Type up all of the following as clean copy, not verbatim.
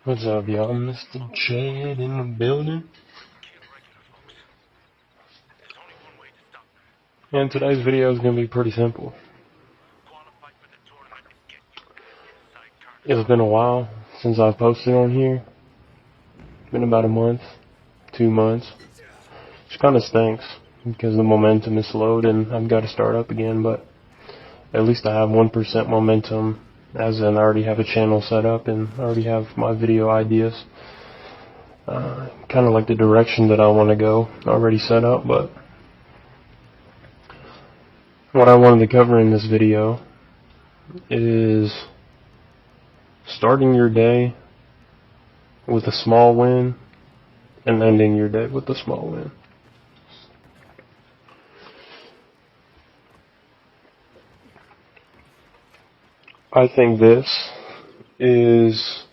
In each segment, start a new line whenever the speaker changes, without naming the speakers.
What's up, y'all? Mr. Chad in the building. And today's video is going to be pretty simple. It's been a while since I've posted on here. It's been about a month, 2 months. Which kind of stinks because the momentum is slowed and I've got to start up again, but at least I have 1% momentum, as in I already have a channel set up and I already have my video ideas. Kind of like the direction that I want to go already set up, but what I wanted to cover in this video is starting your day with a small win and ending your day with a small win. I think this is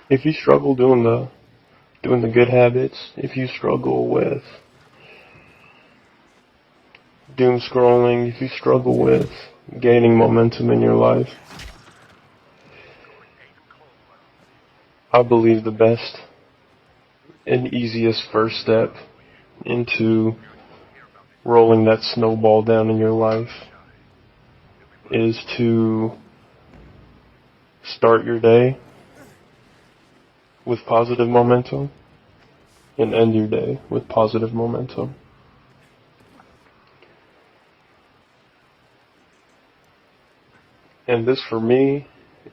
if you struggle doing the good habits, if you struggle with doom scrolling, if you struggle with gaining momentum in your life, I believe the best and easiest first step into rolling that snowball down in your life is to start your day with positive momentum and end your day with positive momentum. And this for me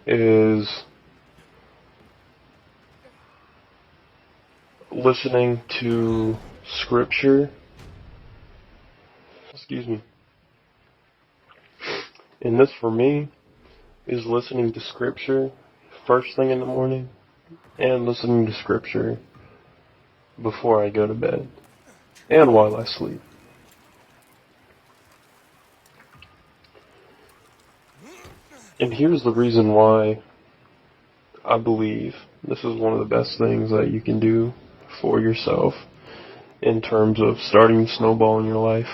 is listening to scripture. And this for me is listening to scripture first thing in the morning and listening to scripture before I go to bed and while I sleep. And here's the reason why I believe this is one of the best things that you can do for yourself in terms of starting the snowball in your life.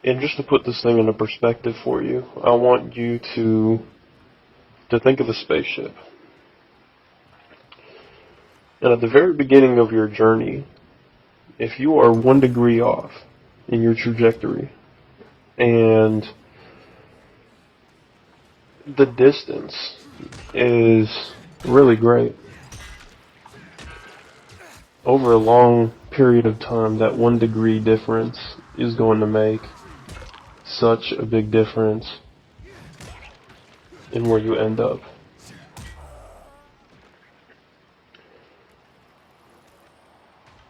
And just to put this thing into perspective for you, I want you to think of a spaceship. And at the very beginning of your journey, if you are 1 degree off in your trajectory, and the distance is really great, over a long period of time, that 1 degree difference is going to make such a big difference in where you end up.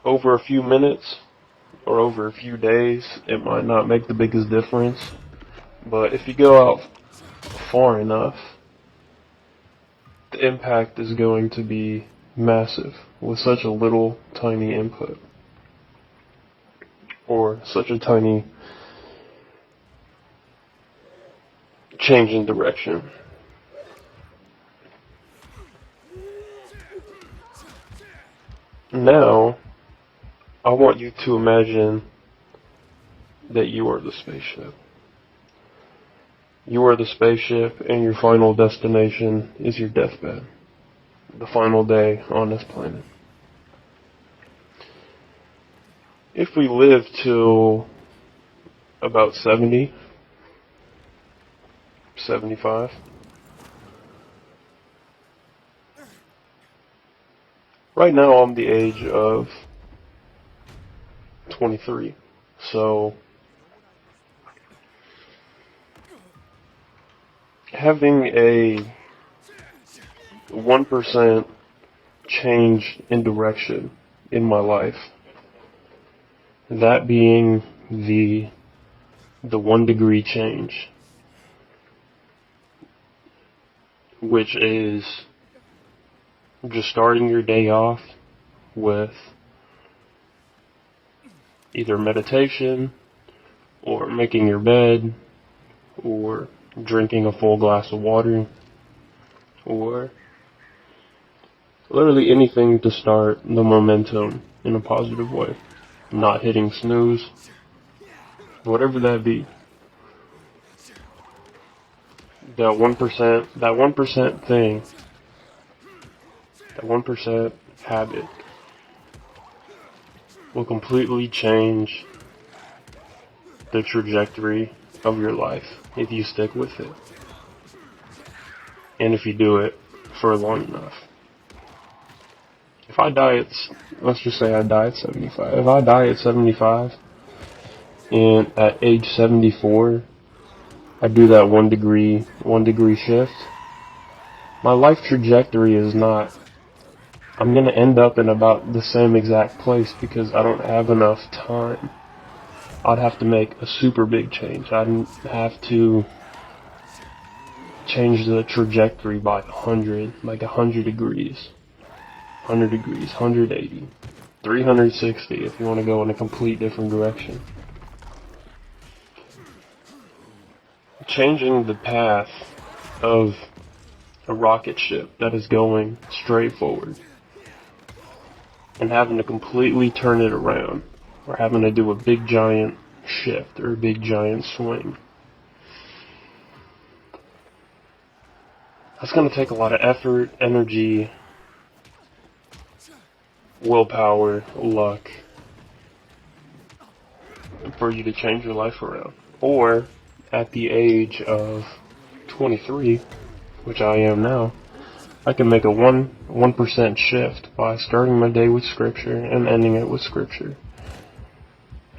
Over a few minutes or over a few days, it might not make the biggest difference, but if you go out far enough, the impact is going to be massive with such a little tiny input or such a tiny change in direction. Now, I want you to imagine that you are the spaceship. You are the spaceship, and your final destination is your deathbed, the final day on this planet. If we live till about 70, 75, right now I'm the age of 23, so having a 1% change in direction in my life, that being the 1 degree change, which is just starting your day off with either meditation or making your bed or drinking a full glass of water or Literally anything to start the momentum in a positive way. Not hitting snooze, whatever that be. That 1% thing, that 1% habit will completely change the trajectory of your life if you stick with it. And if you do it for long enough. If I die at, let's just say I die at 75. If I die at 75, and at age 74, I do that 1 degree shift, my life trajectory is not, I'm gonna end up in about the same exact place because I don't have enough time. I'd have to make a super big change. I'd have to change the trajectory by 100, like 100 degrees. 100 degrees, 180, 360 if you want to go in a complete different direction. Changing the path of a rocket ship that is going straight forward and having to completely turn it around, or having to do a big giant shift or a big giant swing. That's going to take a lot of effort, energy, willpower, luck for you to change your life around. Or at the age of 23, which I am now, I can make a 1% shift by starting my day with scripture and ending it with scripture.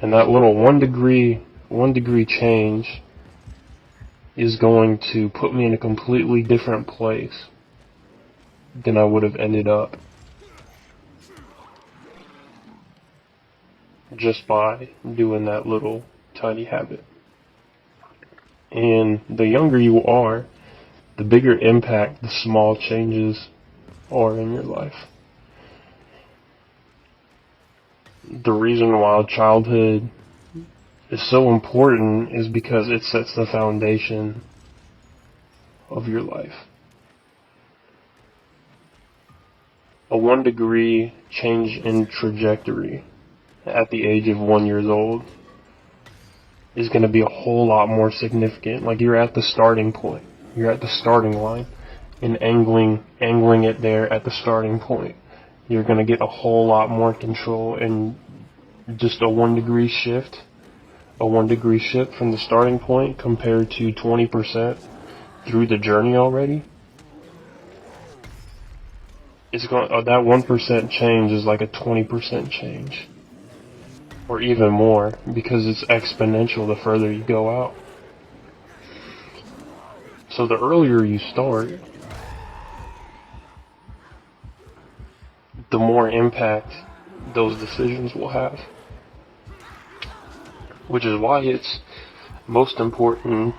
And that little 1 degree change is going to put me in a completely different place than I would have ended up just by doing that little tiny habit. And the younger you are, the bigger impact the small changes are in your life. The reason why childhood is so important is because it sets the foundation of your life. A 1 degree change in trajectory at the age of 1 year old is going to be a whole lot more significant. Like, you're at the starting point. You're at the starting line, and angling it there at the starting point. You're going to get a whole lot more control, and just a 1 degree shift, from the starting point compared to 20% through the journey already. That 1% change is like a 20% change. Or even more, because it's exponential the further you go out. So the earlier you start, the more impact those decisions will have. Which is why it's most important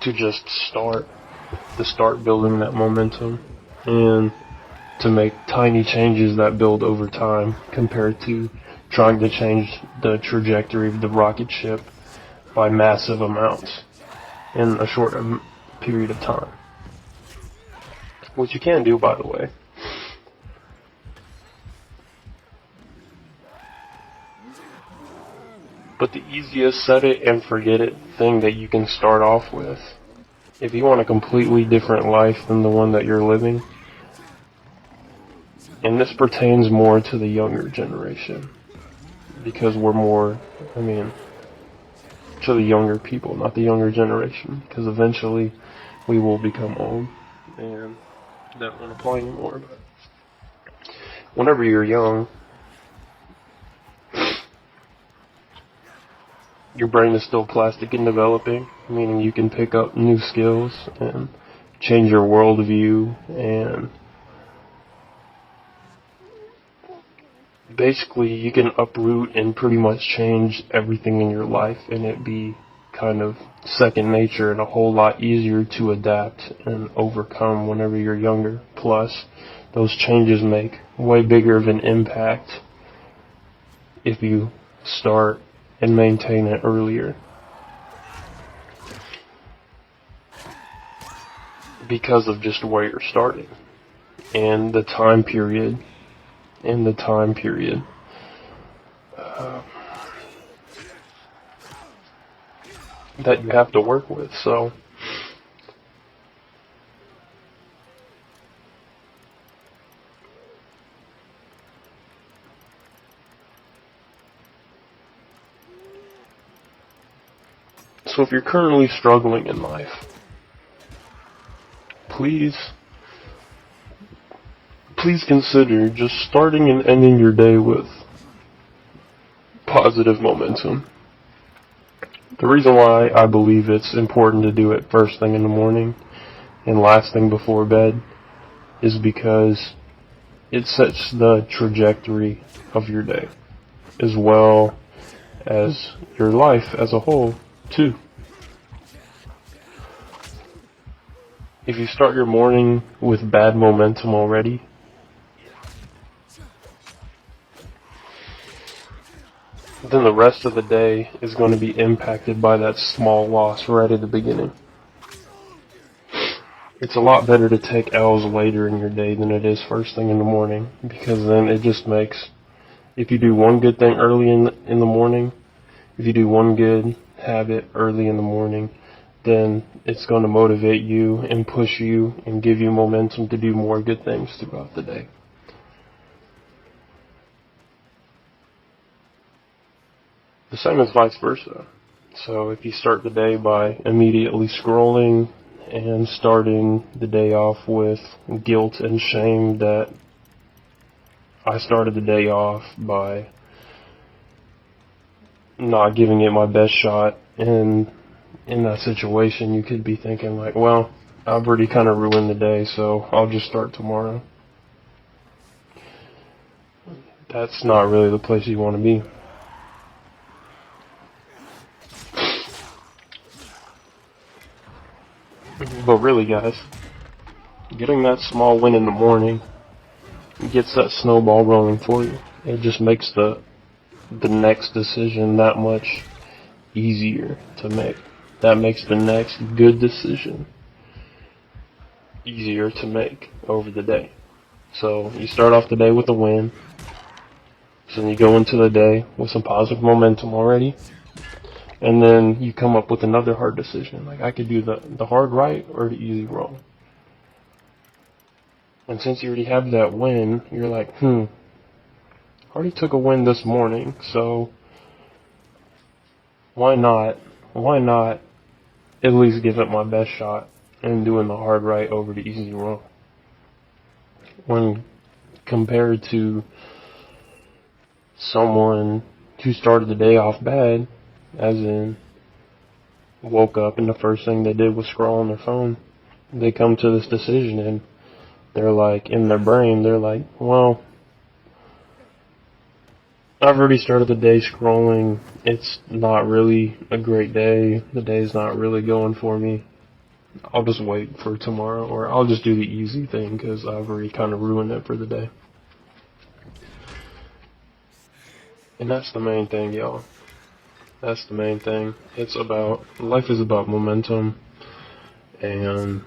to just start building that momentum, and to make tiny changes that build over time compared to trying to change the trajectory of the rocket ship by massive amounts in a short period of time. Which you can do, by the way. But the easiest set it and forget it thing that you can start off with, if you want a completely different life than the one that you're living, and this pertains more to the younger generation, because we're more, to the younger people, not the younger generation, because eventually we will become old, and that won't apply anymore. But whenever you're young, your brain is still plastic and developing, meaning you can pick up new skills and change your worldview, and basically you can uproot and pretty much change everything in your life, and it be kind of second nature and a whole lot easier to adapt and overcome whenever you're younger. Plus, those changes make way bigger of an impact if you start and maintain it earlier, because of just where you're starting. and the time period, and the time period that you have to work with. So if you're currently struggling in life, please consider just starting and ending your day with positive momentum. The reason why I believe it's important to do it first thing in the morning and last thing before bed is because it sets the trajectory of your day, as well as your life as a whole, too. If you start your morning with bad momentum already, then the rest of the day is going to be impacted by that small loss right at the beginning. It's a lot better to take L's later in your day than it is first thing in the morning, because then it just makes, if you do one good thing early in the morning, if you do one good habit early in the morning, then it's going to motivate you and push you and give you momentum to do more good things throughout the day. The same as vice versa. So if you start the day by immediately scrolling and starting the day off with guilt and shame that I started the day off by not giving it my best shot, and in that situation you could be thinking like, well, I've already kind of ruined the day, so I'll just start tomorrow. That's not really the place you want to be. But really, guys, getting that small win in the morning gets that snowball rolling for you. It just makes the next decision that much easier to make. That makes the next good decision easier to make over the day. So you start off the day with a win. So then you go into the day with some positive momentum already. And then you come up with another hard decision. Like, I could do the hard right or the easy wrong. And since you already have that win, you're like, I already took a win this morning, so why not at least give it my best shot and doing the hard right over the easy wrong? When compared to someone who started the day off bad, as in woke up and the first thing they did was scroll on their phone, they come to this decision and they're like, in their brain, they're like, well, I've already started the day scrolling. It's not really a great day. The day's not really going for me. I'll just wait for tomorrow, or I'll just do the easy thing because I've already kind of ruined it for the day. And that's the main thing, y'all. That's the main thing. Life is about momentum and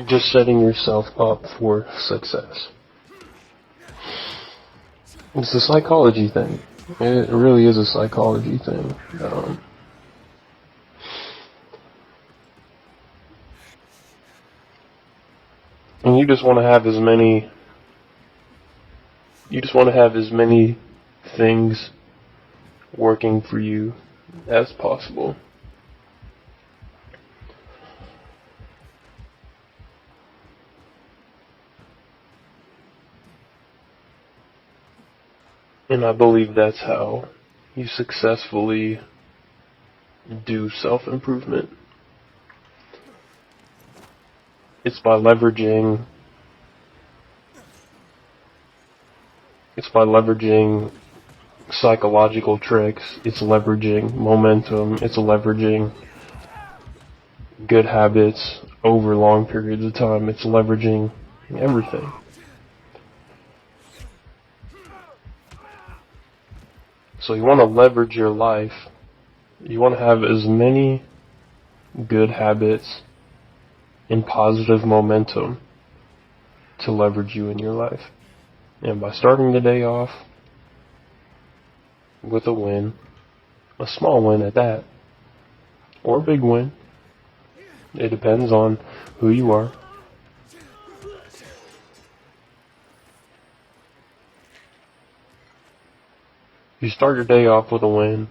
just setting yourself up for success. It's a psychology thing. It really is a psychology thing. And you just want to have as many things working for you as possible. And I believe that's how you successfully do self-improvement. It's by leveraging psychological tricks. It's leveraging momentum. It's leveraging good habits over long periods of time. It's leveraging everything. So you want to leverage your life. You want to have as many good habits and positive momentum to leverage you in your life. And by starting the day off with a win, a small win at that, or a big win, it depends on who you are. You start your day off with a win,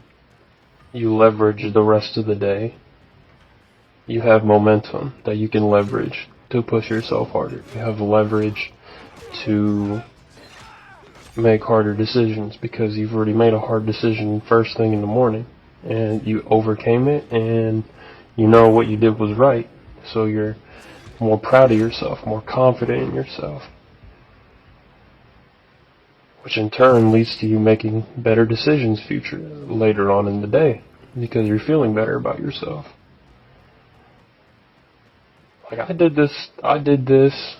you leverage the rest of the day. You have momentum that you can leverage to push yourself harder. You have leverage to make harder decisions because you've already made a hard decision first thing in the morning and you overcame it and you know what you did was right. So you're more proud of yourself, more confident in yourself, which in turn leads to you making better decisions later on in the day because you're feeling better about yourself. Like I did this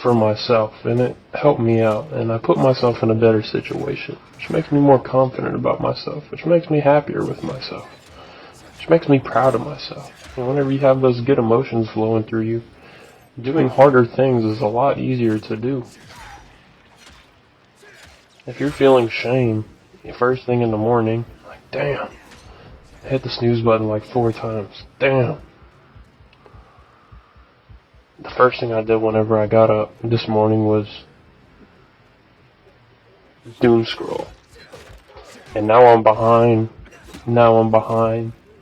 for myself and it helped me out and I put myself in a better situation, which makes me more confident about myself, which makes me happier with myself, which makes me proud of myself. And whenever you have those good emotions flowing through you, doing harder things is a lot easier to do. If you're feeling shame first thing in the morning, like damn, I hit the snooze button like 4 times, damn. The first thing I did whenever I got up this morning was doom scroll. And now I'm behind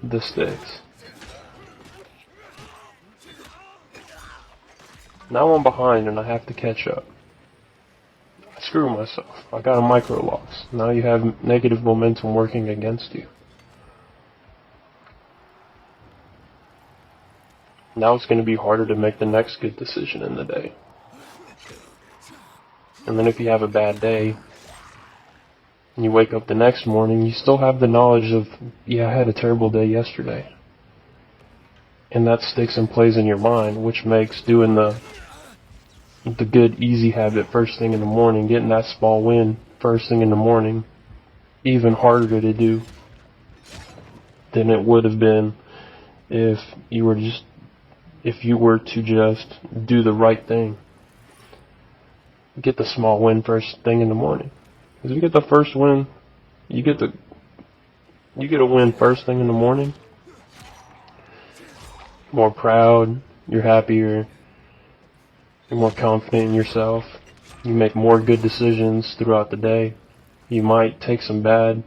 the sticks. Now I'm behind and I have to catch up. I screw myself. I got a micro loss. Now you have negative momentum working against you. Now it's going to be harder to make the next good decision in the day. And then if you have a bad day, and you wake up the next morning, you still have the knowledge of, yeah, I had a terrible day yesterday. And that sticks and plays in your mind, which makes doing the good, easy habit first thing in the morning, getting that small win first thing in the morning, even harder to do than it would have been if you were to just do the right thing. Get the small win first thing in the morning. Because if you get the first win, you get a win first thing in the morning. More proud, you're happier, you're more confident in yourself. You make more good decisions throughout the day. You might make some bad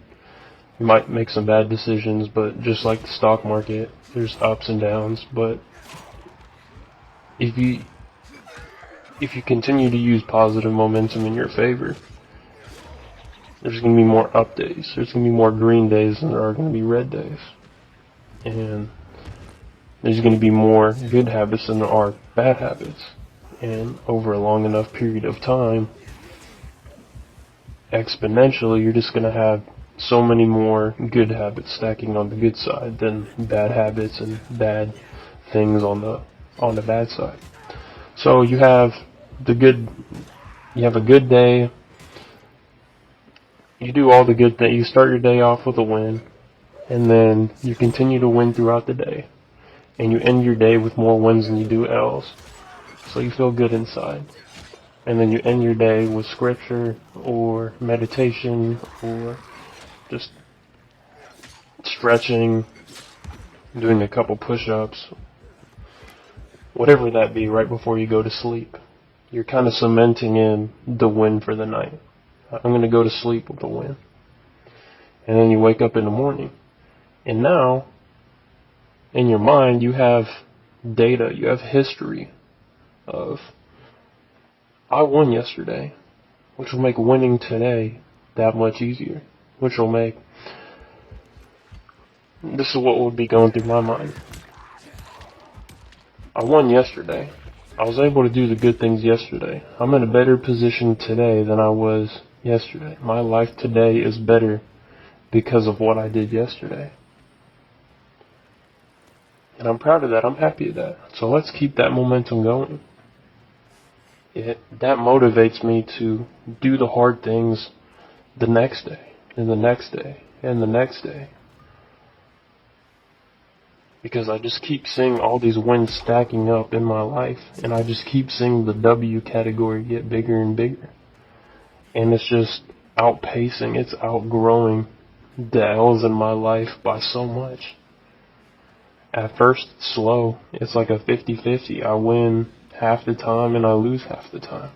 decisions, but just like the stock market, there's ups and downs, but if you continue to use positive momentum in your favor, there's going to be more up days. There's going to be more green days than there are going to be red days. And there's going to be more good habits than there are bad habits. And over a long enough period of time, exponentially, you're just going to have so many more good habits stacking on the good side than bad habits and bad things on the bad side. So you have a good day. You do all the good things. You start your day off with a win, and then you continue to win throughout the day, and you end your day with more wins than you do L's. So you feel good inside. And then you end your day with scripture or meditation or just stretching, doing a couple push-ups, whatever that be, right before you go to sleep. You're kind of cementing in the win for the night. I'm going to go to sleep with a win. And then you wake up in the morning. And now, in your mind, you have data, you have history of, I won yesterday, which will make winning today that much easier. Which will make, this is what would be going through my mind. I won yesterday. I was able to do the good things yesterday. I'm in a better position today than I was yesterday. My life today is better because of what I did yesterday. And I'm proud of that. I'm happy of that. So let's keep that momentum going. That motivates me to do the hard things the next day, and the next day, and the next day. because I just keep seeing all these wins stacking up in my life, and I just keep seeing the W category get bigger and bigger. And it's just outpacing, it's outgrowing the L's in my life by so much. At first, it's slow. It's like a 50-50. I win half the time and I lose half the time.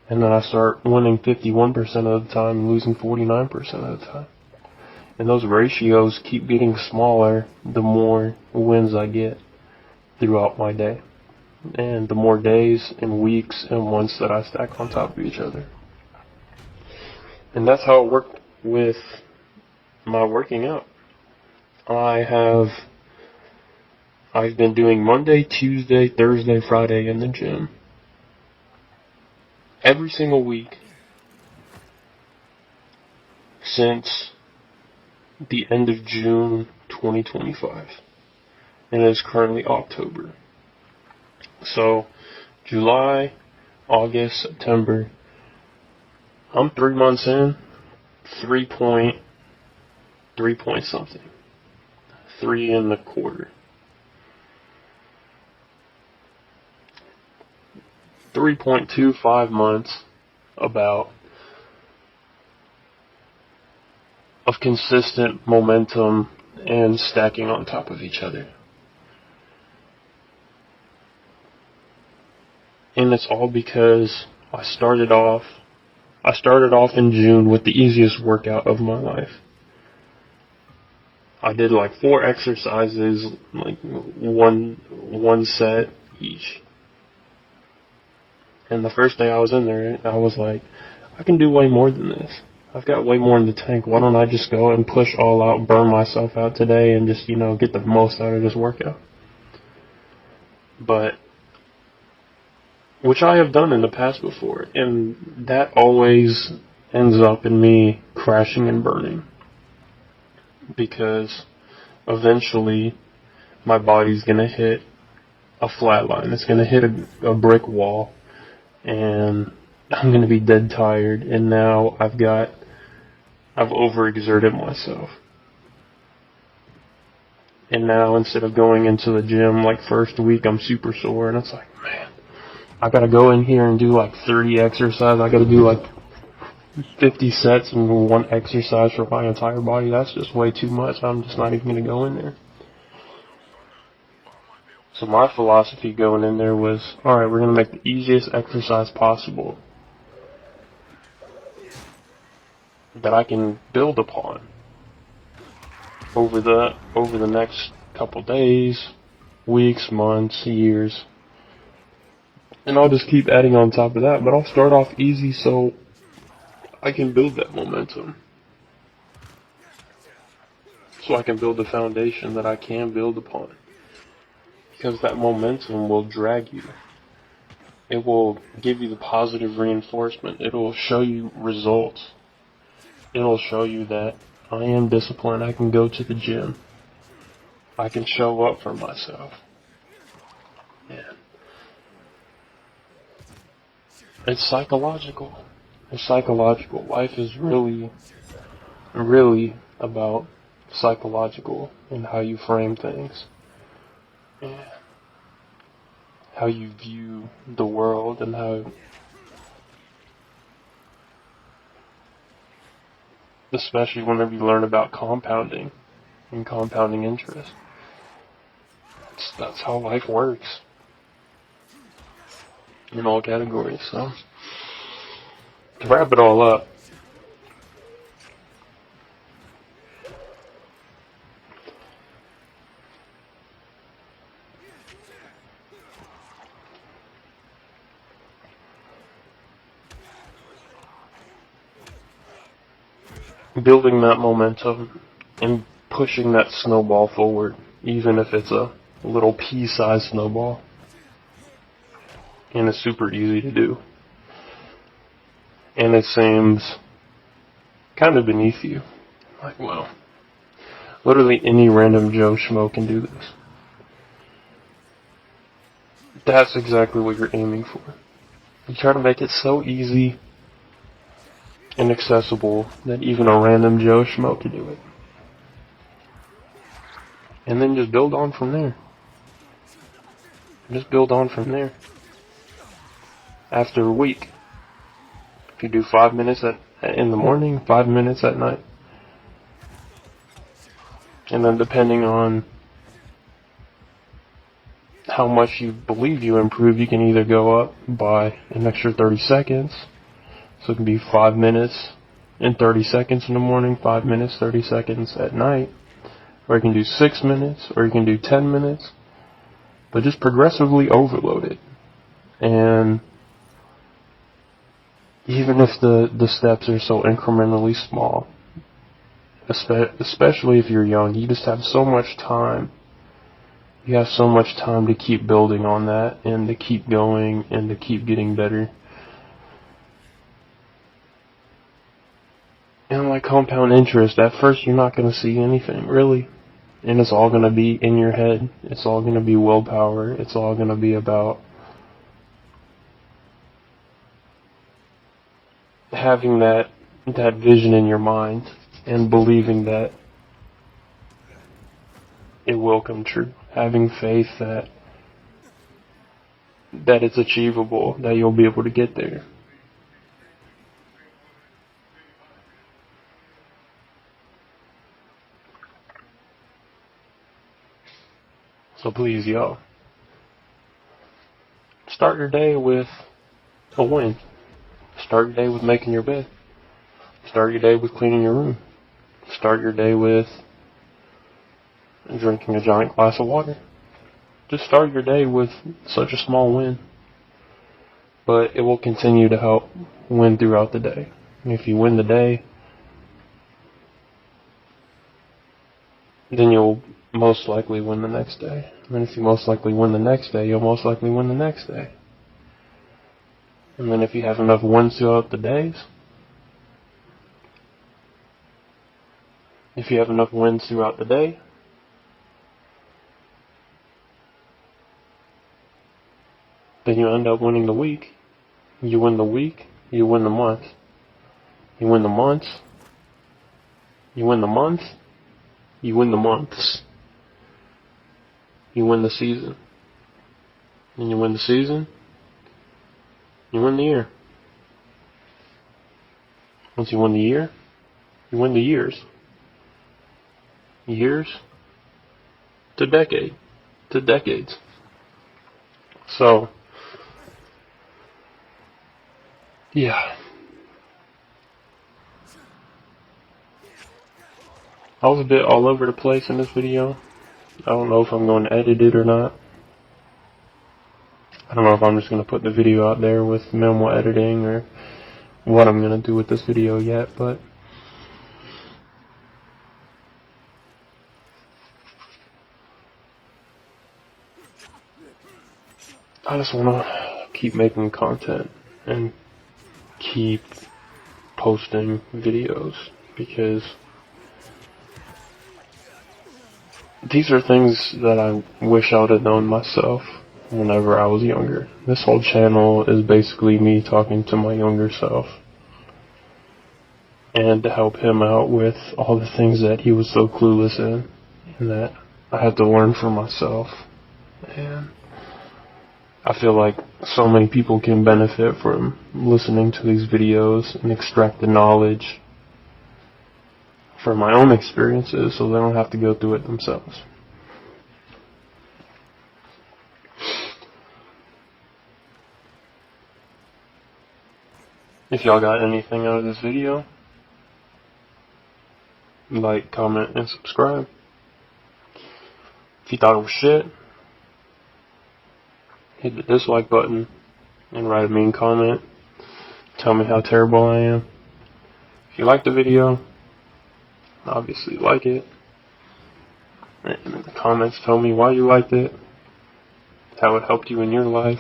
And then I start winning 51% of the time and losing 49% of the time. And those ratios keep getting smaller the more wins I get throughout my day. And the more days and weeks and months that I stack on top of each other. And that's how it worked with my working out. I've been doing Monday, Tuesday, Thursday, Friday in the gym. Every single week since the end of June 2025. And it is currently October. So, July, August, September, I'm 3 months in, 3 point something. 3.25. 3.25 months about of consistent momentum and stacking on top of each other. And it's all because I started off in June with the easiest workout of my life. I did like 4 exercises, like one set each. And the first day I was in there, I was like, I can do way more than this. I've got way more in the tank. Why don't I just go and push all out, burn myself out today, and just, get the most out of this workout? But, which I have done in the past before, and that always ends up in me crashing and burning. Because eventually my body's gonna hit a flat line. It's gonna hit a brick wall, and I'm gonna be dead tired, and now I've overexerted myself. And now instead of going into the gym like first week, I'm super sore, and it's like, man, I gotta go in here and do like 30 exercises. I gotta do like 50 sets in one exercise for my entire body. That's just way too much. I'm just not even gonna go in there. So my philosophy going in there was, alright, we're going to make the easiest exercise possible that I can build upon over the next couple days, weeks, months, years. And I'll just keep adding on top of that, but I'll start off easy so I can build that momentum. So I can build the foundation that I can build upon. Because that momentum will drag you. It will give you the positive reinforcement. It will show you results. It will show you that I am disciplined. I can go to the gym. I can show up for myself. And it's psychological. It's psychological. Life is really, really about psychological and how you frame things. And how you view the world, and how, especially whenever you learn about compounding and compounding interest. That's how life works in all categories. So, to wrap it all up, building that momentum and pushing that snowball forward, even if it's a little pea-sized snowball. And it's super easy to do. And it seems kind of beneath you. Like, well, literally any random Joe Schmo can do this. That's exactly what you're aiming for. You try to make it so easy and accessible that even a random Joe Schmo can do it. And then just build on from there. Just build on from there. After a week, if you do 5 minutes in the morning, 5 minutes at night. And then depending on how much you believe you improve, you can either go up by an extra 30 seconds. So it can be 5 minutes and 30 seconds in the morning, 5 minutes, 30 seconds at night. Or you can do 6 minutes, or you can do 10 minutes. But just progressively overload it. And even if the steps are so incrementally small, especially if you're young, you just have so much time. You have so much time to keep building on that, and to keep going, and to keep getting better. And like compound interest, at first you're not going to see anything, really. And it's all going to be in your head. It's all going to be willpower. It's all going to be about having that vision in your mind and believing that it will come true. Having faith that it's achievable, that you'll be able to get there. So please, y'all, start your day with a win. Start your day with making your bed. Start your day with cleaning your room. Start your day with drinking a giant glass of water. Just start your day with such a small win. But it will continue to help win throughout the day. And if you win the day, then you'll most likely win the next day. And then if you most likely win the next day, you'll most likely win the next day. And then if you have enough wins throughout the days, then you end up winning the week. You win the week, you win the month. You win the months, you win the month, you win the months. You win the season. And you win the season, you win the year. Once you win the year, you win the years. Years to decades. So, yeah. I was a bit all over the place in this video. I don't know if I'm going to edit it or not. I don't know if I'm just going to put the video out there with minimal editing or what I'm going to do with this video yet, but I just want to keep making content and keep posting videos because these are things that I wish I would have known myself whenever I was younger. This whole channel is basically me talking to my younger self and to help him out with all the things that he was so clueless in and that I had to learn for myself. And I feel like so many people can benefit from listening to these videos and extract the knowledge from my own experiences so they don't have to go through it themselves. If y'all got anything out of this video, like, comment, and subscribe. If you thought it was shit, hit the dislike button and write a mean comment. Tell me how terrible I am. If you liked the video, obviously like it. And in the comments, tell me why you liked it, how it helped you in your life.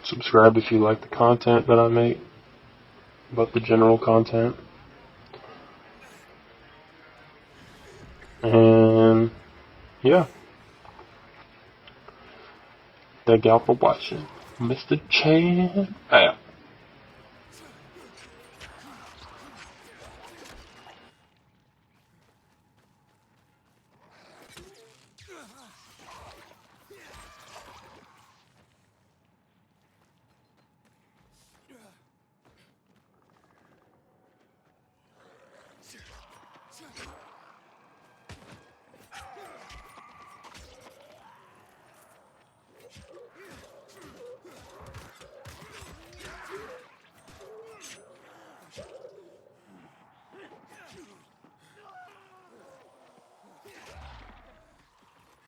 Subscribe if you like the content that I make, but the general content. And yeah. Thank y'all for watching. Mr. Chan out.